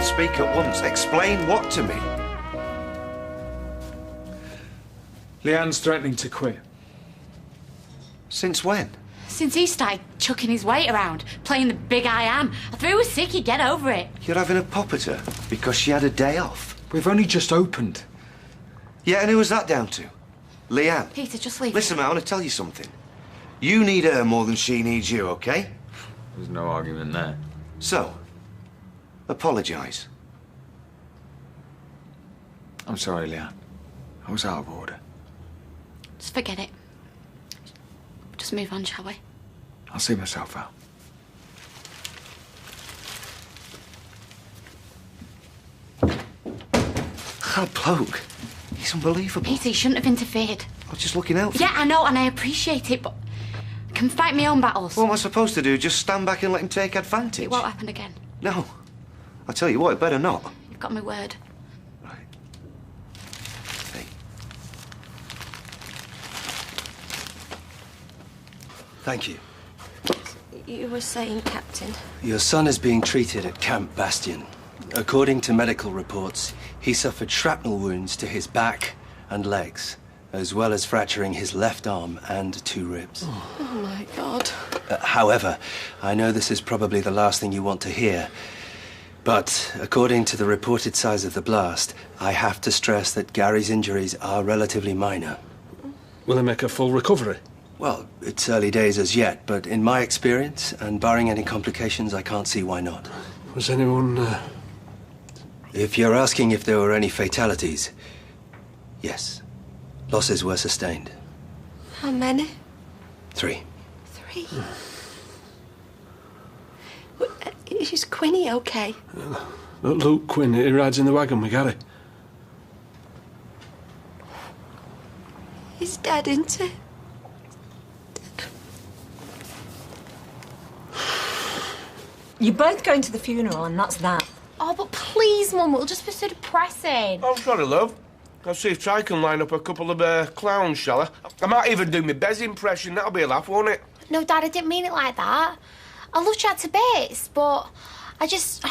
can't speak at once. Explain what to me? Leanne's threatening to quit. Since when? Since he started chucking his weight around, playing the big I am. I thought he was sick, he'd get over it. You're having a pop at her because she had a day off. We've only just opened. Yeah, and who was that down to? Leanne. Peter, just leave. Listen, mate, I want to tell you something. You need her more than she needs you, okay? There's no argument there. So, apologise. I'm sorry, Leanne. I was out of order. Just forget it. Just move on, shall we? I'll see myself out. That bloke, he's unbelievable. Peter, you shouldn't have interfered. I was just looking out for Yeah, I know, and I appreciate it, but I can fight my own battles. What am I supposed to do? Just stand back and let him take advantage? It won't happen again. No. I tell you what, it better not. You've got my word. Right. Hey. Thank you. You were saying, Captain? Your son is being treated at Camp Bastion. According to medical reports, he suffered shrapnel wounds to his back and legs, as well as fracturing his left arm and 2 ribs. Oh, my God. However, I know this is probably the last thing you want to hear, but according to the reported size of the blast, I have to stress that Gary's injuries are relatively minor. Will he make a full recovery? Well, it's early days as yet, but in my experience, and barring any complications, I can't see why not. Was anyone... If you're asking if there were any fatalities, yes. Losses were sustained. How many? 3. 3? Is Quinny okay? Luke Quinn, he rides in the wagon with Gary. He's dead, isn't he? You're both going to the funeral, and that's that. Oh, but please, Mum, it'll just be so depressing. Oh, sorry, love. I'll see if Try can line up a couple of clowns, shall I? I might even do my Bez impression. That'll be a laugh, won't it? No, Dad, I didn't mean it like that. I love Jack to bits, but I just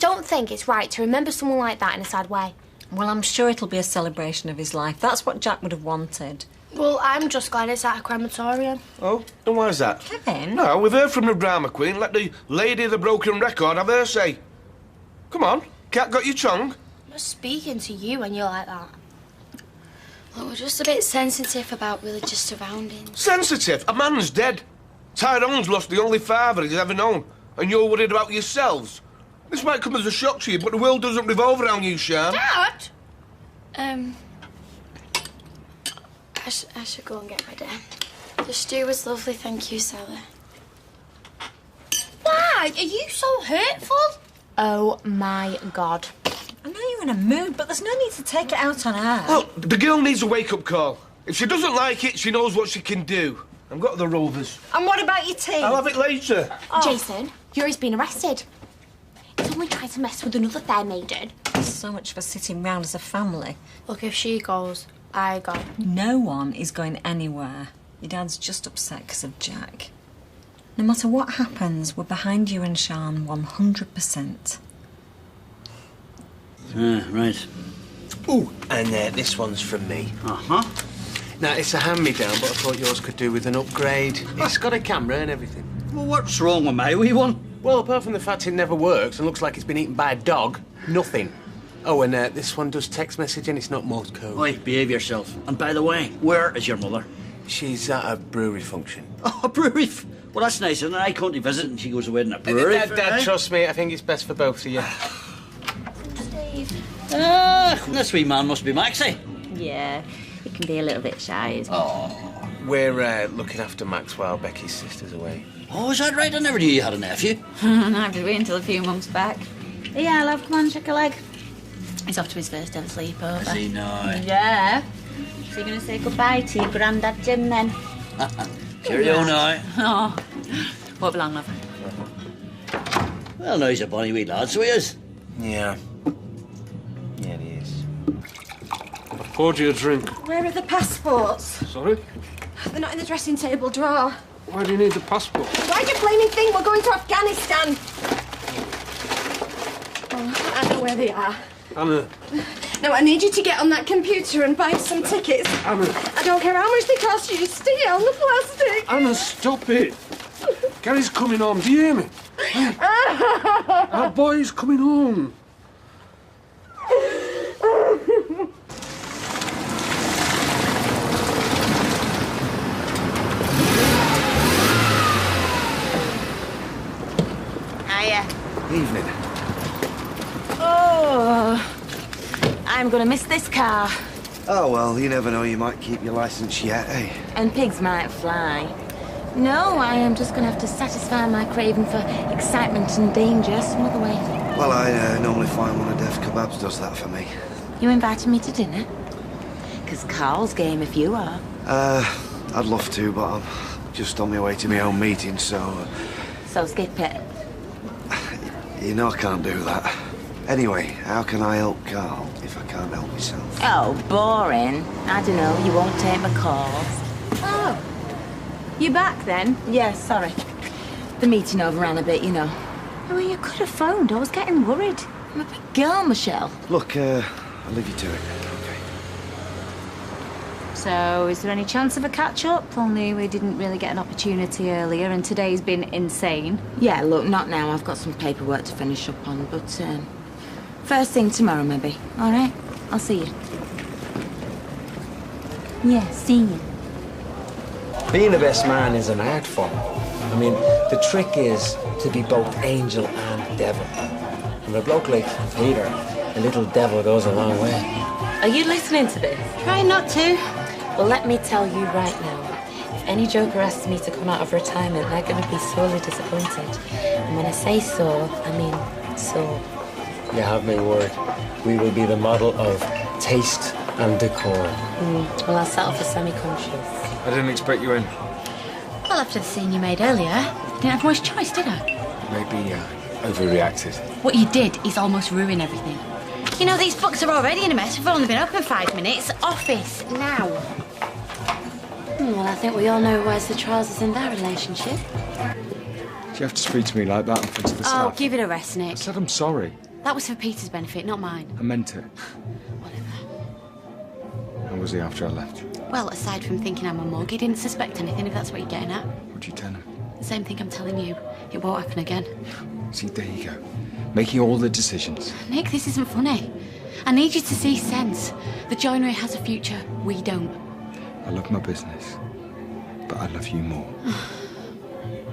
don't think it's right to remember someone like that in a sad way. Well, I'm sure it'll be a celebration of his life. That's what Jack would have wanted. Well, I'm just glad it's at a crematorium. Oh, and why is that? Kevin? No, we've heard from the drama queen. Let the lady of the broken record have her say. Come on, cat got your tongue? I'm not speaking to you when you're like that. Well, we're just a bit sensitive about religious surroundings. Sensitive? A man's dead. Tyrone's lost the only father he's ever known, and you're worried about yourselves. This might come as a shock to you, but the world doesn't revolve around you, Sian. Dad! I should go and get ready. The stew was lovely, thank you, Sally. Why? Are you so hurtful? Oh, my God. I know you're in a mood, but there's no need to take it out on her. Look, the girl needs a wake-up call. If she doesn't like it, she knows what she can do. I've got the Rovers. And what about your tea? I'll have it later. Oh. Jason, Yuri's been arrested. He's only trying to mess with another fair maiden. So much for sitting round as a family. Look, if she goes, I go. No one is going anywhere. Your dad's just upset because of Jack. No matter what happens, we're behind you and Sian 100%. Right. Ooh, and this one's from me. Uh-huh. Now, it's a hand-me-down, but I thought yours could do with an upgrade. It's got a camera and everything. Well, what's wrong with my wee one? Well, apart from the fact it never works and looks like it's been eaten by a dog, nothing. Oh, and this one does text message and it's not Morse code. Oi, behave yourself. And by the way, where is your mother? She's at a brewery function. Oh, a brewery? Well, that's nice, isn't it? I come to visit and she goes away in a brewery. Dad, trust me, I think it's best for both of you. Steve. This wee man must be Maxie. Yeah, he can be a little bit shy, isn't he? Oh. We're looking after Max while Becky's sister's away. Oh, is that right? I never knew you had a nephew. I've been waiting until a few months back. Yeah, love, come on, check a leg. He's off to his first ever sleepover. Is he now? Yeah. So you're going to say goodbye to your granddad Jim then? Cheerio now. Oh, won't be long, love. Well, now he's a bonny wee lad, so he is. Yeah. Yeah, he is. I poured you a drink. Where are the passports? Sorry? They're not in the dressing table drawer. Why do you need the passport? Why do you blaming think we're going to Afghanistan? Oh, I know where they are. Anna. Now, I need you to get on that computer and buy some tickets. Anna. I don't care how much they cost you, stay on the plastic. Anna, stop it. Gary's coming home, do you hear me? Our boy's coming home. Hiya. Evening. Oh, I'm gonna miss this car. Oh, well, you never know. You might keep your licence yet, eh? And pigs might fly. No, I am just gonna have to satisfy my craving for excitement and danger some other way. Well, I normally find one of Def Kebabs does that for me. You invited me to dinner? 'Cause Carl's game if you are. I'd love to, but I'm just on my way to my own meeting, so... So skip it. You know I can't do that. Anyway, how can I help Carl if I can't help myself? Oh, boring. I don't know, you won't take my calls. Oh, you back then? Yeah, sorry. The meeting overran a bit, you know. Well, you could have phoned. I was getting worried. I'm a big girl, Michelle. Look, I'll leave you to it. Okay. So, is there any chance of a catch-up? Only we didn't really get an opportunity earlier, and today's been insane. Yeah, look, not now. I've got some paperwork to finish up on, but first thing tomorrow, maybe. All right? I'll see you. Yeah, see you. Being the best man is an art form. I mean, the trick is to be both angel and devil. And a bloke like Peter, a little devil goes a long way. Are you listening to this? Try not to. Well, let me tell you right now. If any joker asks me to come out of retirement, they're going to be sorely disappointed. And when I say so, I mean so. You have my word. We will be the model of taste and decor. Well, I'll settle for semi-conscious. I didn't expect you in. Well, after the scene you made earlier, I didn't have much choice, did I? Maybe overreacted. What you did is almost ruin everything. You know, these books are already in a mess. We've only been open 5 minutes. Office, now. Well, I think we all know who wears the trousers in that relationship. Do you have to speak to me like that in front of the Oh, staff? give it a rest, Nick. I said I'm sorry. That was for Peter's benefit, not mine. I meant it. Whatever. How was he after I left? Well, aside from thinking I'm a mug, he didn't suspect anything, if that's what you're getting at. What'd you tell him? The same thing I'm telling you. It won't happen again. See, there you go. Making all the decisions. Nick, this isn't funny. I need you to see sense. The joinery has a future. We don't. I love my business, but I love you more.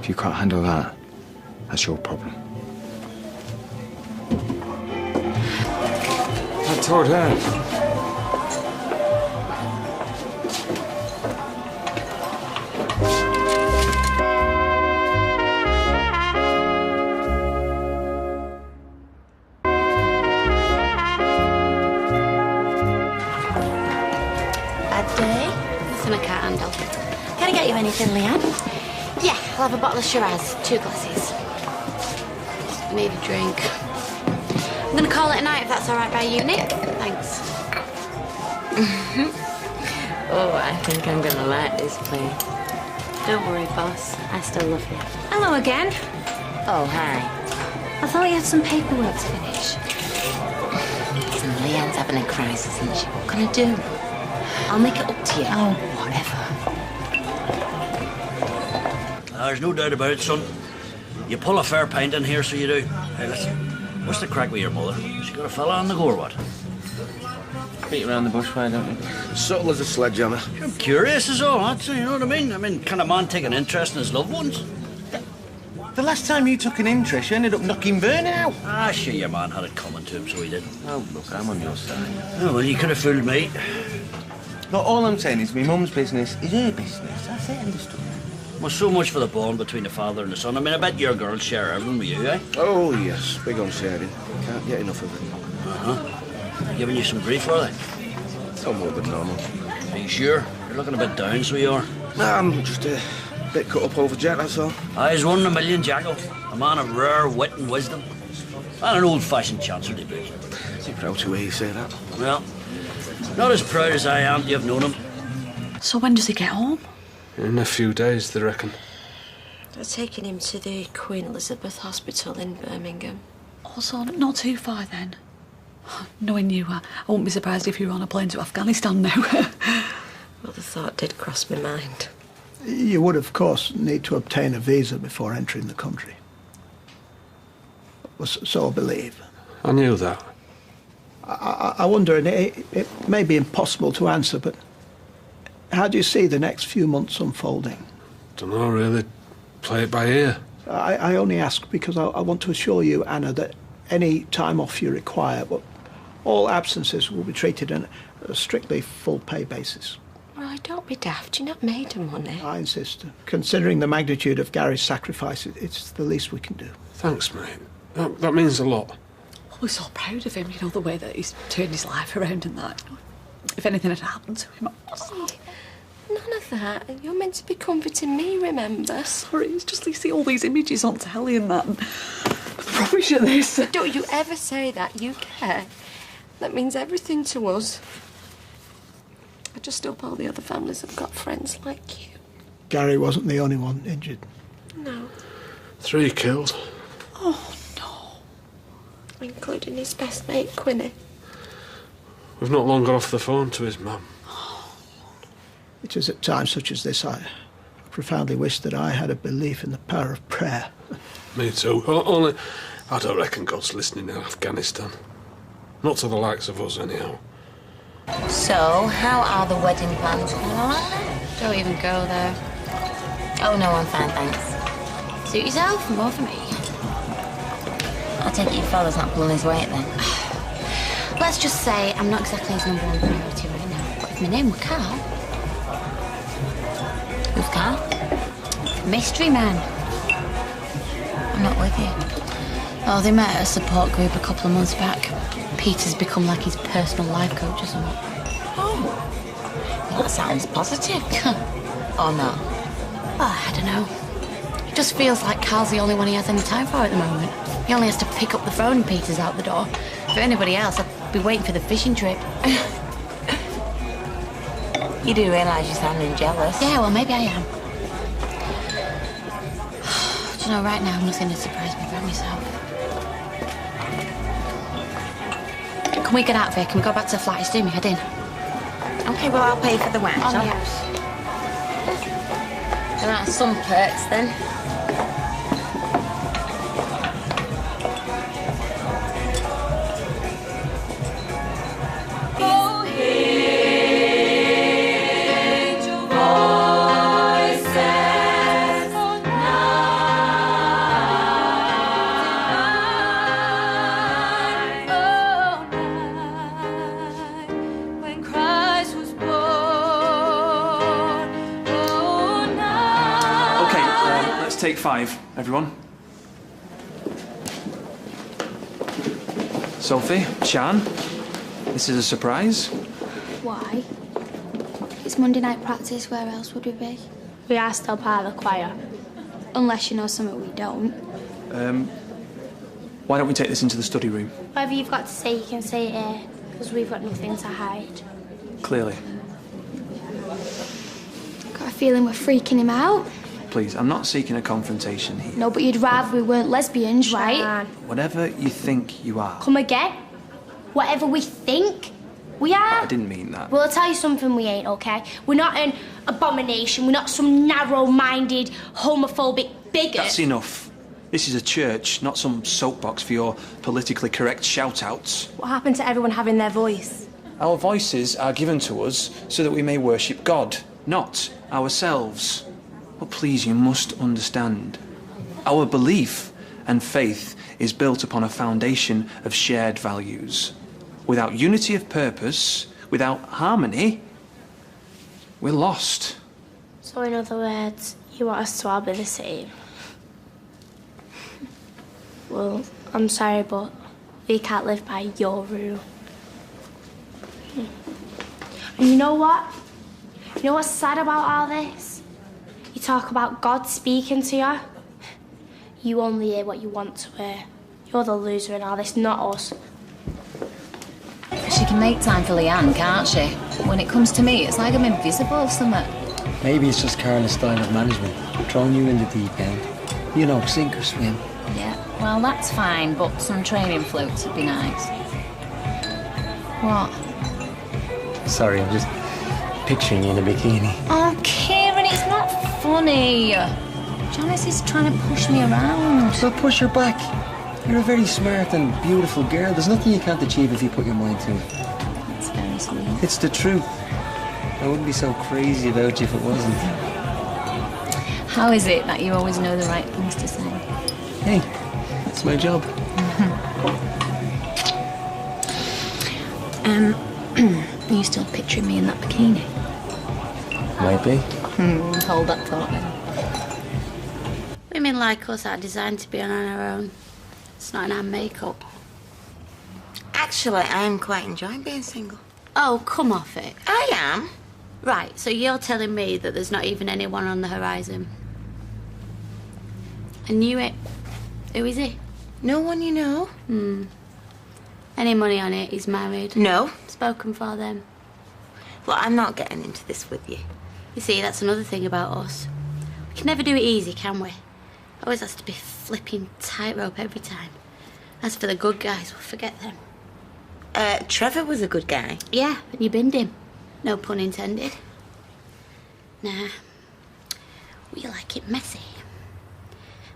If you can't handle that, that's your problem. I told her. Can I get you anything, Leanne? Yeah, I'll have a bottle of Shiraz, 2 glasses. I need a drink. I'm gonna call it a night if that's all right by you, Nick. Thanks. Oh, I think I'm gonna like this play. Don't worry, boss. I still love you. Hello again. Oh, hi. I thought you had some paperwork to finish. Listen, Leanne's having a crisis, isn't she? What can I do? I'll make it up to you. Oh, whatever. There's no doubt about it, son. You pull a fair pint in here, so you do. Hey, listen, what's the crack with your mother? She got a fella on the go or what? Beat around the bush, why don't we? Subtle as a sledgehammer. I'm curious is all, that's, you know what I mean? I mean, can a man take an interest in his loved ones? The last time you took an interest, you ended up knocking Vernon out. Ah, sure, your man had it coming to him, so he did. Oh, look, I'm on your side. Oh, well, you could have fooled me. Look, all I'm saying is my mum's business is her business. That's it, understood. Well, so much for the bond between the father and the son. I mean, I bet your girls share everything with you, eh? Oh, yes. Big on sharing. Can't get enough of it. Uh-huh. Giving you some grief, are they? No more than normal. Are you sure? You're looking a bit down, so you are. Nah, I'm just a bit cut up over Jack, that's all. He's one in a million, Jacko. A man of rare wit and wisdom. And an old-fashioned chancer to boot. Is he proud to hear you say that? Well, not as proud as I am to have known him. So when does he get home? In a few days, they reckon. They're taking him to the Queen Elizabeth Hospital in Birmingham. Also, not too far then. Knowing you, I wouldn't be surprised if you were on a plane to Afghanistan now. Well, the thought did cross my mind. You would, of course, need to obtain a visa before entering the country. Well, so I believe. I knew that. I wonder, and it may be impossible to answer, but how do you see the next few months unfolding? Don't know, really. Play it by ear. I only ask because I want to assure you, Anna, that any time off you require, but all absences will be treated on a strictly full pay basis. Right, don't be daft. You're not made of money. I insist. Considering the magnitude of Gary's sacrifice, it's the least we can do. Thanks, mate. That means a lot. Well, we're so proud of him, you know, the way that he's turned his life around and that. If anything had happened to him... None of that. You're meant to be comforting me, remember? Sorry, it's just you see all these images on telly and that. And I promise you this. Don't you ever say that. You care. That means everything to us. I just hope all the other families have got friends like you. Gary wasn't the only one injured. No. 3 killed. Oh, no. Including his best mate, Quinny. We've not long got off the phone to his mum. It is at times such as this I profoundly wish that I had a belief in the power of prayer. Me too. Only, I don't reckon God's listening in Afghanistan. Not to the likes of us, anyhow. So, how are the wedding plans coming along then? Don't even go there. Oh, no, I'm fine, thanks. Suit yourself, more for me. I take it your father's not pulling his weight then. Let's just say I'm not exactly his number one priority right now. But if my name were Carl... Who's Carl? Mystery man. I'm not with you. Oh, they met at a support group a couple of months back. Peter's become like his personal life coach or something. Oh. Well, that sounds positive. Oh, no? Oh, I don't know. It just feels like Carl's the only one he has any time for at the moment. He only has to pick up the phone and Peter's out the door. For anybody else, I'd be waiting for the fishing trip. You do realise you're sounding jealous. Yeah, well, maybe I am. Do you know, right now, nothing has surprised me about myself. Can we get out of here? Can we go back to the flat? It's doing me head in. OK, well, I'll pay for the wine, On shall the I? house. There are some perks, then. Take 5, everyone. Sophie, Shan, this is a surprise. Why? It's Monday night practice, where else would we be? We are still part of the choir. Unless you know something we don't. Why don't we take this into the study room? Whatever you've got to say, you can say it here, because we've got nothing to hide. Clearly. Got a feeling we're freaking him out. Please, I'm not seeking a confrontation here. No, but you'd rather we weren't lesbians, right? Whatever you think you are. Come again? Whatever we think we are? I didn't mean that. Well, I'll tell you something we ain't, OK? We're not an abomination. We're not some narrow-minded, homophobic bigot. That's enough. This is a church, not some soapbox for your politically correct shout-outs. What happened to everyone having their voice? Our voices are given to us so that we may worship God, not ourselves. But please, you must understand. Our belief and faith is built upon a foundation of shared values. Without unity of purpose, without harmony, we're lost. So, in other words, you want us to all be the same? Well, I'm sorry, but we can't live by your rule. And you know what? You know what's sad about all this? You talk about God speaking to you. You only hear what you want to hear. You're the loser in all this, not us. She can make time for Leanne, can't she? When it comes to me, it's like I'm invisible or something. Maybe it's just Carla's style of management, throwing you in the deep end. You know, sink or swim. Yeah, well, that's fine, but some training floats would be nice. What? Sorry, I'm just picturing you in a bikini. Oh, Kieran, it's not funny. Janice is trying to push me around. Well, push her back. You're a very smart and beautiful girl. There's nothing you can't achieve if you put your mind to it. That's very sweet. It's the truth. I wouldn't be so crazy about you if it wasn't. How is it that you always know the right things to say? Hey, it's my job. Are you still picturing me in that bikini? Might be. Hold that thought then. Women like us are designed to be on our own. It's not in our makeup. Actually, I'm quite enjoying being single. Oh, come off it. I am. Right, so you're telling me that there's not even anyone on the horizon? I knew it. Who is he? No one you know? Any money on it? He's married? No. Spoken for them? Well, I'm not getting into this with you. You see, that's another thing about us. We can never do it easy, can we? Always has to be flipping tightrope every time. As for the good guys, we'll forget them. Trevor was a good guy. Yeah, but you binned him. No pun intended. Nah. We like it messy.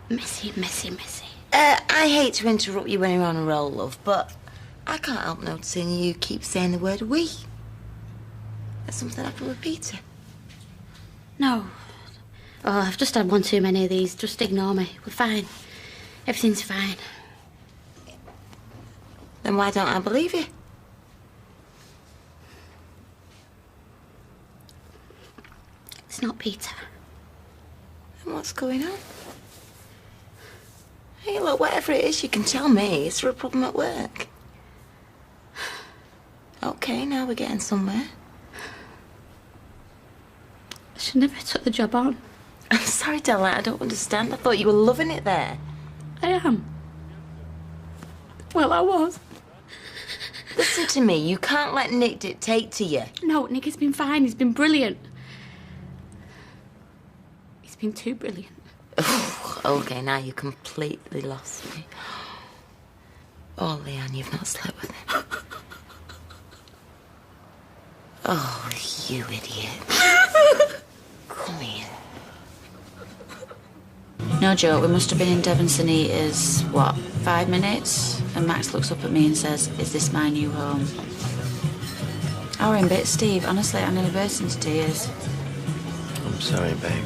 Messy, messy, messy. I hate to interrupt you when you're on a roll, love, but I can't help noticing you keep saying the word we. That's something happened with Peter. No. Oh, I've just had one too many of these. Just ignore me. We're fine. Everything's fine. Then why don't I believe you? It's not Peter. Then what's going on? Hey, look, whatever it is, you can tell me. Is there a problem at work? Okay, now we're getting somewhere. I should never have took the job on. I'm sorry, darling, I don't understand. I thought you were loving it there. I am. Well, I was. Listen to me, you can't let Nick dictate to you. No, Nick has been fine. He's been brilliant. He's been too brilliant. Okay, now you completely lost me. Oh, Leanne, you've not slept with him. Oh, you idiot. Come here. No joke, we must have been in Devon St Eaters, 5 minutes? And Max looks up at me and says, "Is this my new home?" I were in bits, Steve. Honestly, I nearly burst into tears. I'm sorry, babe.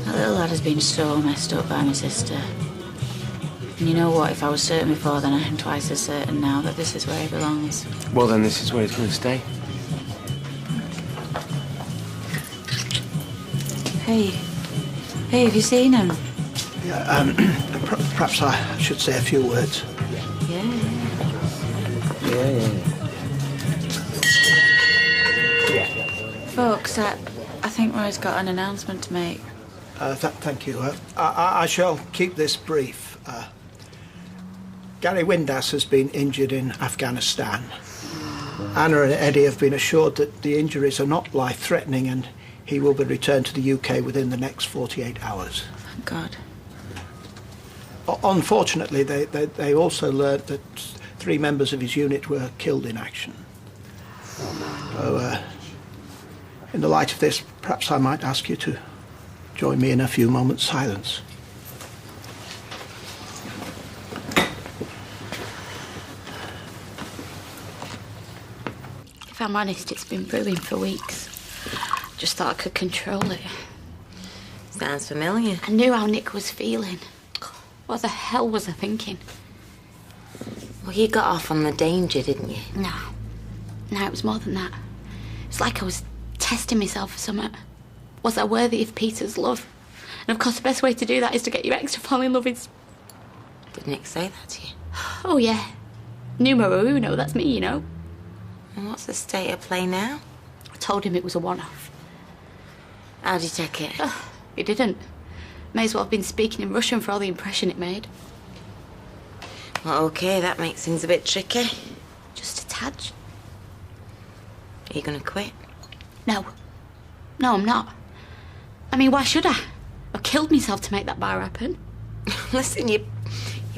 That little lad has been so messed up by my sister. And you know what? If I was certain before, then I am twice as certain now that this is where he belongs. Well, then this is where he's going to stay. Hey, have you seen him? Yeah, perhaps I should say a few words. Yeah. Folks, I think Roy's got an announcement to make. Thank you. I shall keep this brief. Gary Windass has been injured in Afghanistan. Anna and Eddie have been assured that the injuries are not life-threatening and he will be returned to the UK within the next 48 hours. Thank God. Unfortunately, they also learnt that 3 members of his unit were killed in action. So, in the light of this, perhaps I might ask you to join me in a few moments' silence. If I'm honest, it's been brewing for weeks. Just thought I could control it. Sounds familiar. I knew how Nick was feeling. What the hell was I thinking? Well, you got off on the danger, didn't you? No, it was more than that. It's like I was testing myself for something. Was I worthy of Peter's love? And of course, the best way to do that is to get your ex to fall in love with... Did Nick say that to you? Oh, yeah. Numero uno, that's me, you know. And what's the state of play now? I told him it was a one-off. How'd you take it? He didn't. May as well have been speaking in Russian for all the impression it made. Well, okay, that makes things a bit tricky. Just a tad. Are you going to quit? No, I'm not. I mean, why should I? I killed myself to make that bar happen. Listen, you're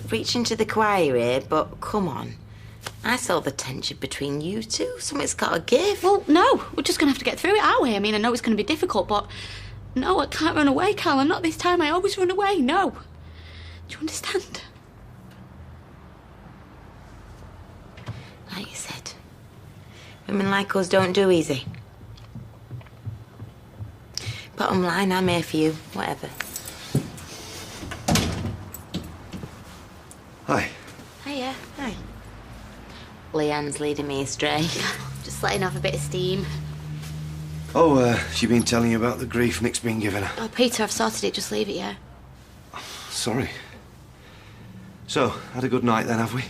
preaching to the choir here, but come on. I saw the tension between you two. Something's got to give. Well, no, we're just going to have to get through it our way. I mean, I know it's going to be difficult, but no, I can't run away, Carl, and not this time. I always run away, no. Do you understand? Like you said, women like us don't do easy. Bottom line, I'm here for you, whatever. Hi. Hiya. Hi. Leanne's leading me astray. Just letting off a bit of steam. Oh, she been telling you about the grief Nick's been giving her? Oh, Peter, I've sorted it. Just leave it, yeah? Sorry. So, had a good night then, have we?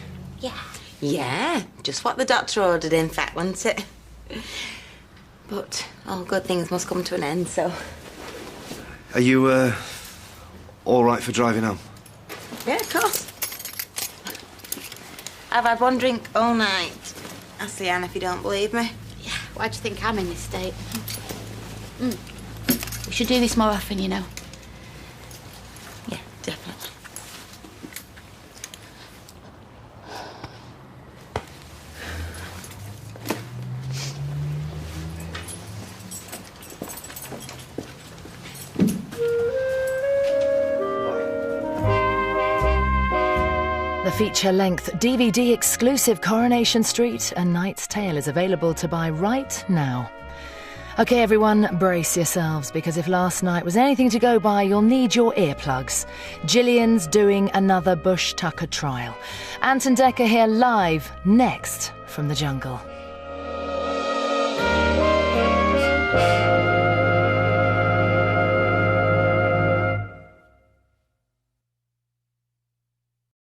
Yeah, just what the doctor ordered, in fact, wasn't it? But all good things must come to an end, so... Are you, all right for driving home? Yeah, of course. I've had one drink all night. Ask Leanne if you don't believe me. Yeah, why do you think I'm in this state? We should do this more often, you know. Yeah, definitely. The feature-length DVD-exclusive Coronation Street: A Knight's Tale is available to buy right now. OK, everyone, brace yourselves, because if last night was anything to go by, you'll need your earplugs. Gillian's doing another Bush Tucker trial. Ant and Decker here live, next from the jungle.